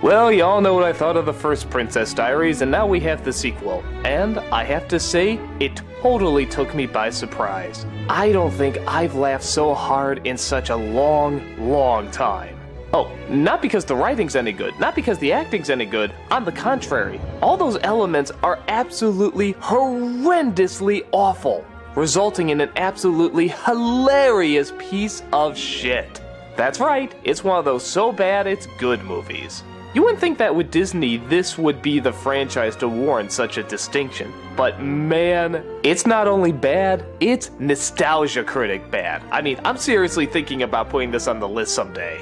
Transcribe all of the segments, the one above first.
Well, you all know what I thought of the first Princess Diaries, and now we have the sequel. And I have to say, it totally took me by surprise. I don't think I've laughed so hard in such a long time. Oh, not because the writing's any good, not because the acting's any good, on the contrary. All those elements are absolutely horrendously awful, resulting in an absolutely hilarious piece of shit. That's right, it's one of those so bad it's good movies. You wouldn't think that with Disney, this would be the franchise to warrant such a distinction. But man, it's not only bad, it's Nostalgia Critic bad. I mean, I'm seriously thinking about putting this on the list someday.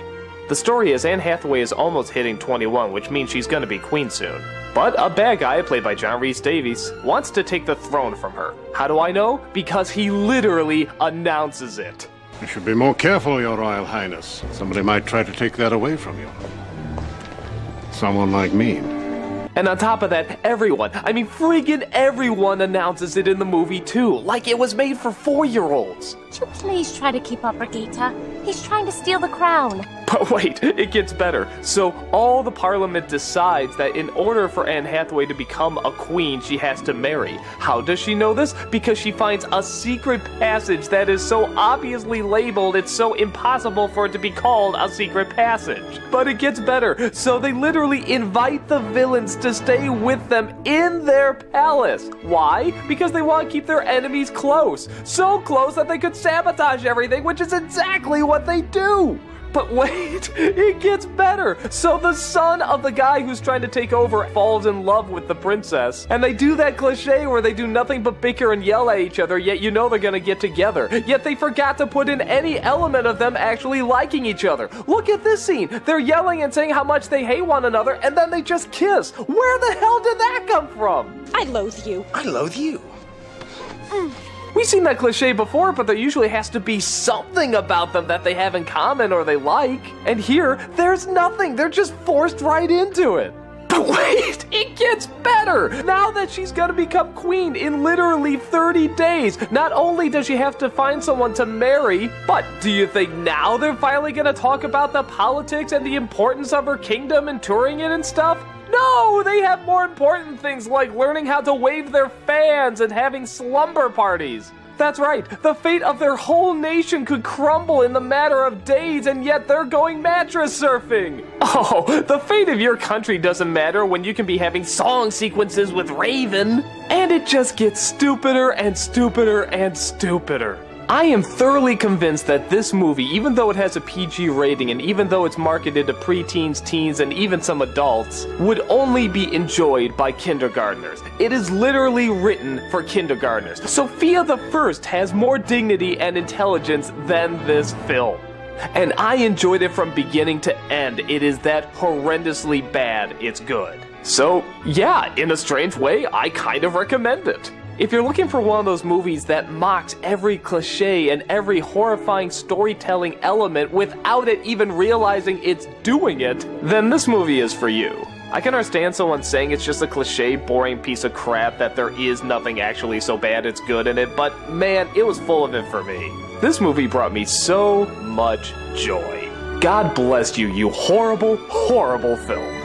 The story is Anne Hathaway is almost hitting 21, which means she's gonna be queen soon. But a bad guy, played by John Rhys Davies, wants to take the throne from her. How do I know? Because he literally announces it. You should be more careful, Your Royal Highness. Somebody might try to take that away from you. Someone like me. And on top of that, everyone, I mean friggin' everyone announces it in the movie too, like it was made for 4-year-olds. Would you please try to keep up, Brigitte? He's trying to steal the crown. But wait, it gets better. So all the Parliament decides that in order for Anne Hathaway to become a queen, she has to marry. How does she know this? Because she finds a secret passage that is so obviously labeled, it's so impossible for it to be called a secret passage. But it gets better. So they literally invite the villains to stay with them in their palace. Why? Because they want to keep their enemies close. So close that they could sabotage everything, which is exactly what they do. But wait, it gets better. So the son of the guy who's trying to take over falls in love with the princess. And they do that cliche where they do nothing but bicker and yell at each other, yet you know they're gonna get together. Yet they forgot to put in any element of them actually liking each other. Look at this scene. They're yelling and saying how much they hate one another, and then they just kiss. Where the hell did that come from? I loathe you. I loathe you. We've seen that cliche before, but there usually has to be something about them that they have in common or they like. And here, there's nothing. They're just forced right into it. But wait, it gets better! Now that she's gonna become queen in literally 30 days, not only does she have to find someone to marry, but do you think now they're finally gonna talk about the politics and the importance of her kingdom and touring it and stuff? No, they have more important things like learning how to wave their fans and having slumber parties. That's right, the fate of their whole nation could crumble in the matter of days, and yet they're going mattress surfing. Oh, the fate of your country doesn't matter when you can be having song sequences with Raven. And it just gets stupider and stupider and stupider. I am thoroughly convinced that this movie, even though it has a PG rating and even though it's marketed to preteens, teens, and even some adults, would only be enjoyed by kindergartners. It is literally written for kindergartners. Sophia the First has more dignity and intelligence than this film. And I enjoyed it from beginning to end. It is that horrendously bad, it's good. So, yeah, in a strange way, I kind of recommend it. If you're looking for one of those movies that mocks every cliche and every horrifying storytelling element without it even realizing it's doing it, then this movie is for you. I can understand someone saying it's just a cliche, boring piece of crap that there is nothing actually so bad it's good in it, but man, it was full of it for me. This movie brought me so much joy. God bless you, you horrible, horrible film.